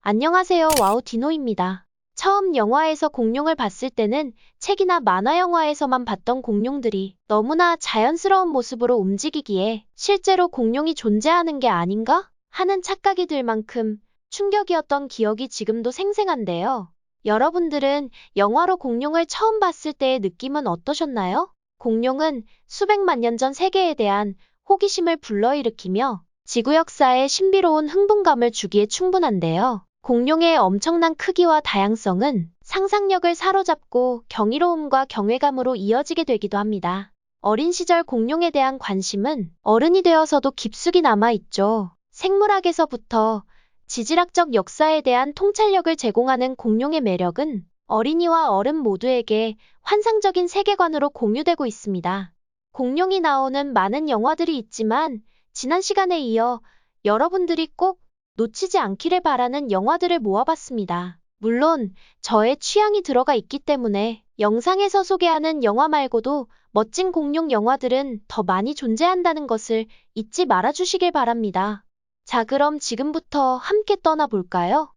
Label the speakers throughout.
Speaker 1: 안녕하세요. 와우 디노입니다. 처음 영화에서 공룡을 봤을 때는 책이나 만화 영화에서만 봤던 공룡들이 너무나 자연스러운 모습으로 움직이기에 실제로 공룡이 존재하는 게 아닌가 하는 착각이 들 만큼 충격이었던 기억이 지금도 생생한데요. 여러분들은 영화로 공룡을 처음 봤을 때의 느낌은 어떠셨나요? 공룡은 수백만 년 전 세계에 대한 호기심을 불러일으키며 지구 역사에 신비로운 흥분감을 주기에 충분한데요. 공룡의 엄청난 크기와 다양성은 상상력을 사로잡고 경이로움과 경외감으로 이어지게 되기도 합니다. 어린 시절 공룡에 대한 관심은 어른이 되어서도 깊숙이 남아있죠. 생물학에서부터 지질학적 역사에 대한 통찰력을 제공하는 공룡의 매력은 어린이와 어른 모두에게 환상적인 세계관으로 공유되고 있습니다. 공룡이 나오는 많은 영화들이 있지만 지난 시간에 이어 여러분들이 꼭 놓치지 않기를 바라는 영화들을 모아봤습니다. 물론 저의 취향이 들어가 있기 때문에 영상에서 소개하는 영화 말고도 멋진 공룡 영화들은 더 많이 존재한다는 것을 잊지 말아주시길 바랍니다. 자, 그럼 지금부터 함께 떠나볼까요?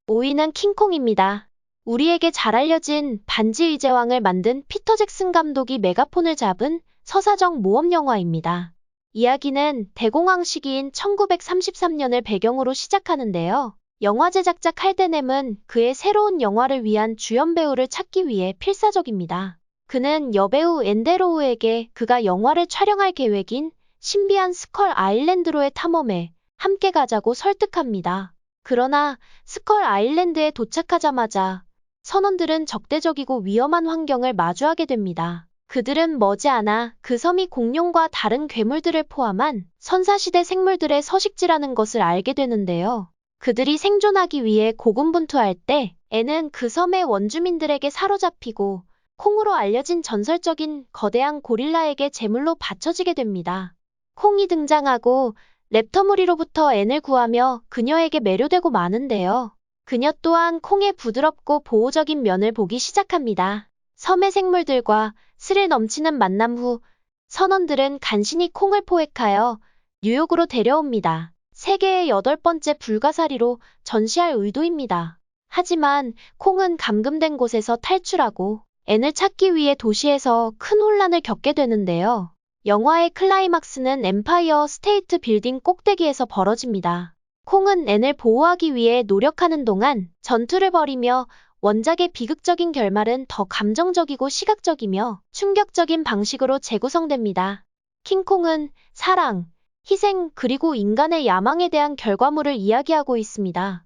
Speaker 1: 5위는 킹콩입니다. 우리에게 잘 알려진 반지의 제왕을 만든 피터 잭슨 감독이 메가폰을 잡은 서사적 모험 영화입니다. 이야기는 대공황 시기인 1933년을 배경으로 시작하는데요. 영화 제작자 칼데넴은 그의 새로운 영화를 위한 주연 배우를 찾기 위해 필사적입니다. 그는 여배우 앤데로우에게 그가 영화를 촬영할 계획인 신비한 스컬 아일랜드로의 탐험에 함께 가자고 설득합니다. 그러나 스컬 아일랜드에 도착하자마자 선원들은 적대적이고 위험한 환경을 마주하게 됩니다. 그들은 머지않아 그 섬이 공룡과 다른 괴물들을 포함한 선사시대 생물들의 서식지라는 것을 알게 되는데요. 그들이 생존하기 위해 고군분투할 때 앤은 그 섬의 원주민들에게 사로잡히고 콩으로 알려진 전설적인 거대한 고릴라에게 제물로 바쳐지게 됩니다. 콩이 등장하고 랩터 무리로부터 앤을 구하며 그녀에게 매료되고 마는데요. 그녀 또한 콩의 부드럽고 보호적인 면을 보기 시작합니다. 섬의 생물들과 스릴 넘치는 만남 후 선원들은 간신히 콩을 포획하여 뉴욕으로 데려옵니다. 세계의 8번째 불가사리로 전시할 의도입니다. 하지만 콩은 감금된 곳에서 탈출하고 앤을 찾기 위해 도시에서 큰 혼란을 겪게 되는데요. 영화의 클라이막스는 엠파이어 스테이트 빌딩 꼭대기에서 벌어집니다. 콩은 앤을 보호하기 위해 노력하는 동안 전투를 벌이며 원작의 비극적인 결말은 더 감정적이고 시각적이며 충격적인 방식으로 재구성됩니다. 킹콩은 사랑, 희생 그리고 인간의 야망에 대한 결과물을 이야기하고 있습니다.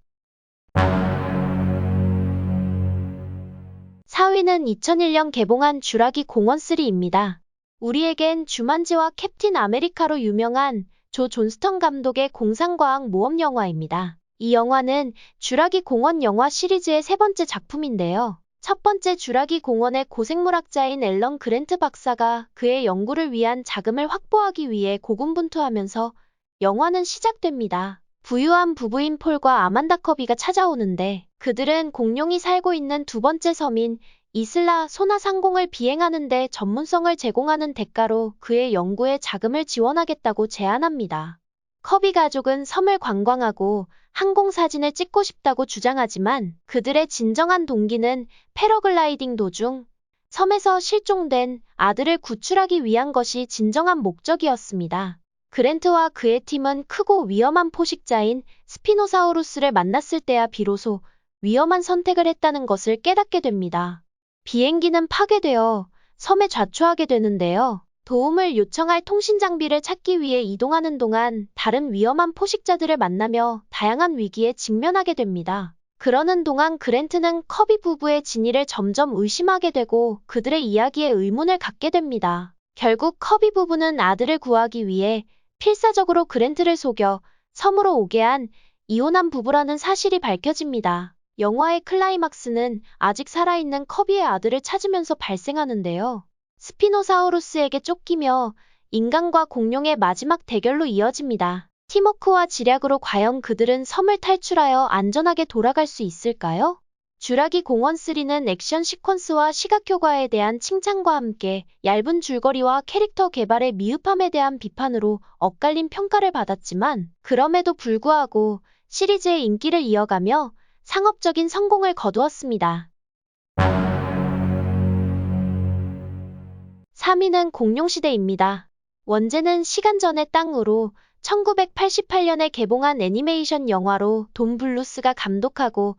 Speaker 1: 4위는 2001년 개봉한 쥬라기 공원 3입니다. 우리에겐 주만지와 캡틴 아메리카로 유명한 조 존스턴 감독의 공상과학 모험 영화입니다. 이 영화는 쥬라기 공원 영화 시리즈의 세 번째 작품인데요. 첫 번째 쥬라기 공원의 고생물학자인 앨런 그랜트 박사가 그의 연구를 위한 자금을 확보하기 위해 고군분투하면서 영화는 시작됩니다. 부유한 부부인 폴과 아만다 커비가 찾아오는데 그들은 공룡이 살고 있는 두 번째 섬인 이슬라 소나 상공을 비행하는 데 전문성을 제공하는 대가로 그의 연구에 자금을 지원하겠다고 제안합니다. 커비 가족은 섬을 관광하고 항공사진을 찍고 싶다고 주장하지만 그들의 진정한 동기는 패러글라이딩 도중 섬에서 실종된 아들을 구출하기 위한 것이 진정한 목적이었습니다. 그랜트와 그의 팀은 크고 위험한 포식자인 스피노사우루스를 만났을 때야 비로소 위험한 선택을 했다는 것을 깨닫게 됩니다. 비행기는 파괴되어 섬에 좌초하게 되는데요. 도움을 요청할 통신 장비를 찾기 위해 이동하는 동안 다른 위험한 포식자들을 만나며 다양한 위기에 직면하게 됩니다. 그러는 동안 그랜트는 커비 부부의 진위를 점점 의심하게 되고 그들의 이야기에 의문을 갖게 됩니다. 결국 커비 부부는 아들을 구하기 위해 필사적으로 그랜트를 속여 섬으로 오게 한 이혼한 부부라는 사실이 밝혀집니다. 영화의 클라이막스는 아직 살아있는 커비의 아들을 찾으면서 발생하는데요. 스피노사우루스에게 쫓기며 인간과 공룡의 마지막 대결로 이어집니다. 팀워크와 지략으로 과연 그들은 섬을 탈출하여 안전하게 돌아갈 수 있을까요? 쥬라기 공원 3는 액션 시퀀스와 시각 효과에 대한 칭찬과 함께 얇은 줄거리와 캐릭터 개발의 미흡함에 대한 비판으로 엇갈린 평가를 받았지만 그럼에도 불구하고 시리즈의 인기를 이어가며 상업적인 성공을 거두었습니다. 3위는 공룡시대입니다. 원제는 시간 전의 땅으로 1988년에 개봉한 애니메이션 영화로 돈 블루스가 감독하고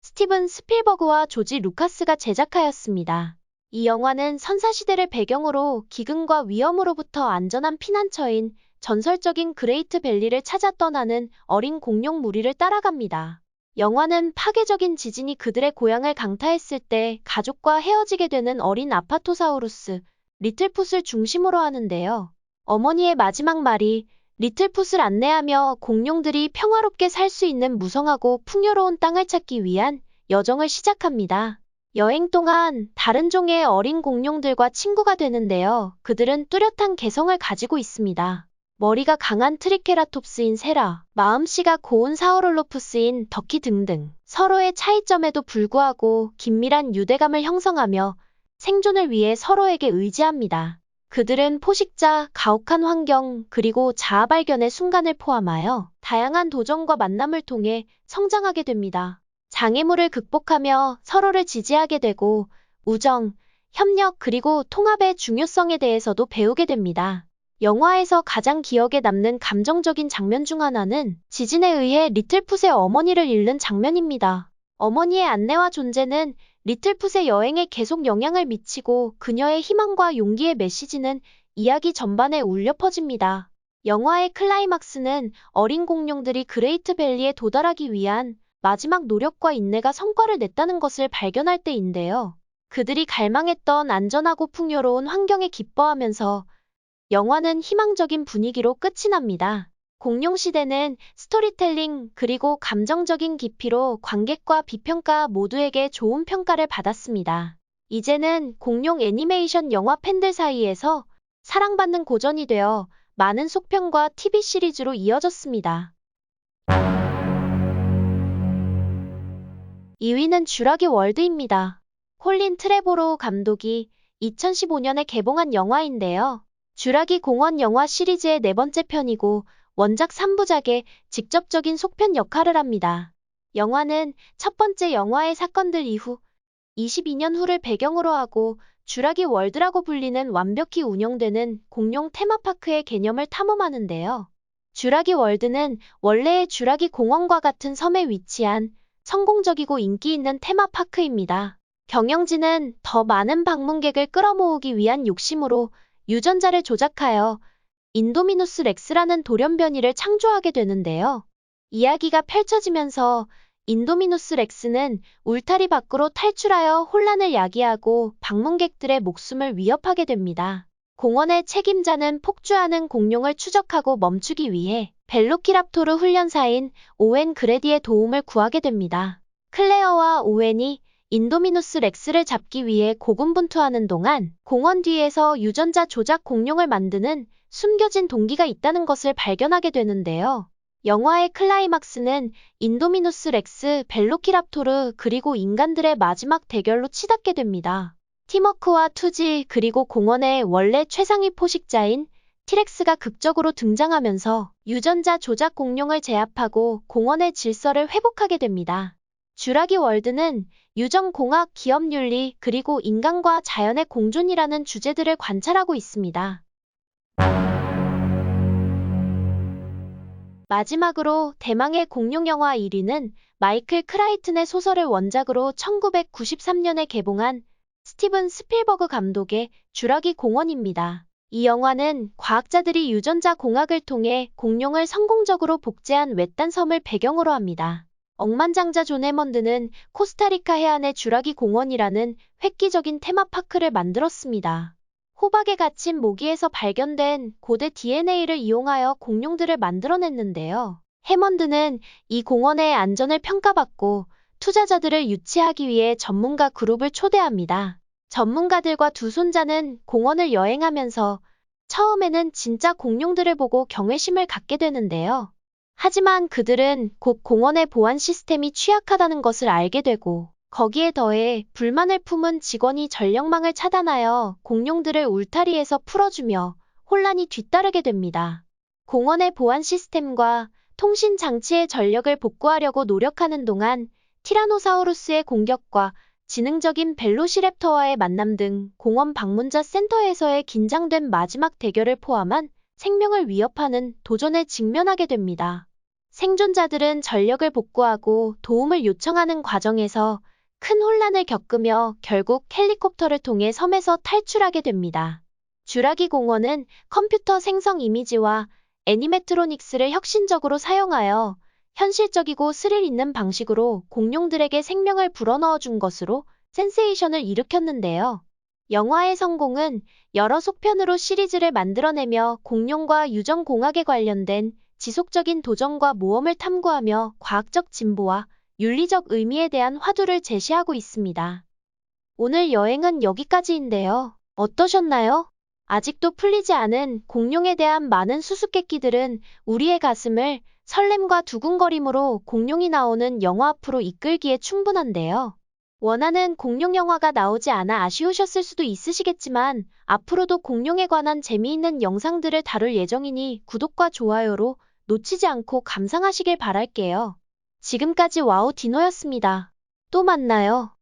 Speaker 1: 스티븐 스필버그와 조지 루카스가 제작하였습니다. 이 영화는 선사시대를 배경으로 기근과 위험으로부터 안전한 피난처인 전설적인 그레이트 밸리를 찾아 떠나는 어린 공룡 무리를 따라갑니다. 영화는 파괴적인 지진이 그들의 고향을 강타했을 때 가족과 헤어지게 되는 어린 아파토사우루스, 리틀풋을 중심으로 하는데요. 어머니의 마지막 말이 리틀풋을 안내하며 공룡들이 평화롭게 살 수 있는 무성하고 풍요로운 땅을 찾기 위한 여정을 시작합니다. 여행 동안 다른 종의 어린 공룡들과 친구가 되는데요. 그들은 뚜렷한 개성을 가지고 있습니다. 머리가 강한 트리케라톱스인 세라, 마음씨가 고운 사우룰로푸스인 더키 등등 서로의 차이점에도 불구하고 긴밀한 유대감을 형성하며 생존을 위해 서로에게 의지합니다. 그들은 포식자, 가혹한 환경, 그리고 자아 발견의 순간을 포함하여 다양한 도전과 만남을 통해 성장하게 됩니다. 장애물을 극복하며 서로를 지지하게 되고 우정, 협력 그리고 통합의 중요성에 대해서도 배우게 됩니다. 영화에서 가장 기억에 남는 감정적인 장면 중 하나는 지진에 의해 리틀풋의 어머니를 잃는 장면입니다. 어머니의 안내와 존재는 리틀풋의 여행에 계속 영향을 미치고 그녀의 희망과 용기의 메시지는 이야기 전반에 울려 퍼집니다. 영화의 클라이막스는 어린 공룡들이 그레이트 밸리에 도달하기 위한 마지막 노력과 인내가 성과를 냈다는 것을 발견할 때인데요. 그들이 갈망했던 안전하고 풍요로운 환경에 기뻐하면서 영화는 희망적인 분위기로 끝이 납니다. 공룡시대는 스토리텔링 그리고 감정적인 깊이로 관객과 비평가 모두에게 좋은 평가를 받았습니다. 이제는 공룡 애니메이션 영화 팬들 사이에서 사랑받는 고전이 되어 많은 속편과 TV 시리즈로 이어졌습니다. 2위는 쥬라기 월드입니다. 콜린 트레보로우 감독이 2015년에 개봉한 영화인데요. 쥬라기 공원 영화 시리즈의 네 번째 편이고 원작 3부작의 직접적인 속편 역할을 합니다. 영화는 첫 번째 영화의 사건들 이후 22년 후를 배경으로 하고 쥬라기 월드라고 불리는 완벽히 운영되는 공룡 테마파크의 개념을 탐험하는데요. 쥬라기 월드는 원래의 쥬라기 공원과 같은 섬에 위치한 성공적이고 인기 있는 테마파크입니다. 경영진은 더 많은 방문객을 끌어모으기 위한 욕심으로 유전자를 조작하여 인도미누스 렉스라는 돌연변이를 창조하게 되는데요. 이야기가 펼쳐지면서 인도미누스 렉스는 울타리 밖으로 탈출하여 혼란을 야기하고 방문객들의 목숨을 위협하게 됩니다. 공원의 책임자는 폭주하는 공룡을 추적하고 멈추기 위해 벨로키랍토르 훈련사인 오웬 그레디의 도움을 구하게 됩니다. 클레어와 오웬이 인도미누스 렉스를 잡기 위해 고군분투하는 동안 공원 뒤에서 유전자 조작 공룡을 만드는 숨겨진 동기가 있다는 것을 발견하게 되는데요. 영화의 클라이막스는 인도미누스 렉스, 벨로키랍토르 그리고 인간들의 마지막 대결로 치닫게 됩니다. 팀워크와 투지 그리고 공원의 원래 최상위 포식자인 티렉스가 극적으로 등장하면서 유전자 조작 공룡을 제압하고 공원의 질서를 회복하게 됩니다. 쥬라기 월드는 유전공학, 기업윤리 그리고 인간과 자연의 공존이라는 주제들을 관찰하고 있습니다. 마지막으로 대망의 공룡영화 1위는 마이클 크라이튼의 소설을 원작으로 1993년에 개봉한 스티븐 스필버그 감독의 쥬라기 공원입니다. 이 영화는 과학자들이 유전자 공학을 통해 공룡을 성공적으로 복제한 외딴 섬을 배경으로 합니다. 억만장자 존 해먼드는 코스타리카 해안의 쥬라기 공원이라는 획기적인 테마파크를 만들었습니다. 호박에 갇힌 모기에서 발견된 고대 DNA를 이용하여 공룡들을 만들어냈는데요. 해먼드는 이 공원의 안전을 평가받고 투자자들을 유치하기 위해 전문가 그룹을 초대합니다. 전문가들과 두 손자는 공원을 여행하면서 처음에는 진짜 공룡들을 보고 경외심을 갖게 되는데요. 하지만 그들은 곧 공원의 보안 시스템이 취약하다는 것을 알게 되고 거기에 더해 불만을 품은 직원이 전력망을 차단하여 공룡들을 울타리에서 풀어주며 혼란이 뒤따르게 됩니다. 공원의 보안 시스템과 통신 장치의 전력을 복구하려고 노력하는 동안 티라노사우루스의 공격과 지능적인 벨로시랩터와의 만남 등 공원 방문자 센터에서의 긴장된 마지막 대결을 포함한 생명을 위협하는 도전에 직면하게 됩니다. 생존자들은 전력을 복구하고 도움을 요청하는 과정에서 큰 혼란을 겪으며 결국 헬리콥터를 통해 섬에서 탈출하게 됩니다. 쥬라기 공원은 컴퓨터 생성 이미지와 애니메트로닉스를 혁신적으로 사용하여 현실적이고 스릴 있는 방식으로 공룡들에게 생명을 불어넣어 준 것으로 센세이션을 일으켰는데요. 영화의 성공은 여러 속편으로 시리즈를 만들어내며 공룡과 유전공학에 관련된 지속적인 도전과 모험을 탐구하며 과학적 진보와 윤리적 의미에 대한 화두를 제시하고 있습니다. 오늘 여행은 여기까지인데요. 어떠셨나요? 아직도 풀리지 않은 공룡에 대한 많은 수수께끼들은 우리의 가슴을 설렘과 두근거림으로 공룡이 나오는 영화 앞으로 이끌기에 충분한데요. 원하는 공룡 영화가 나오지 않아 아쉬우셨을 수도 있으시겠지만 앞으로도 공룡에 관한 재미있는 영상들을 다룰 예정이니 구독과 좋아요로 놓치지 않고 감상하시길 바랄게요. 지금까지 와우 디노였습니다. 또 만나요.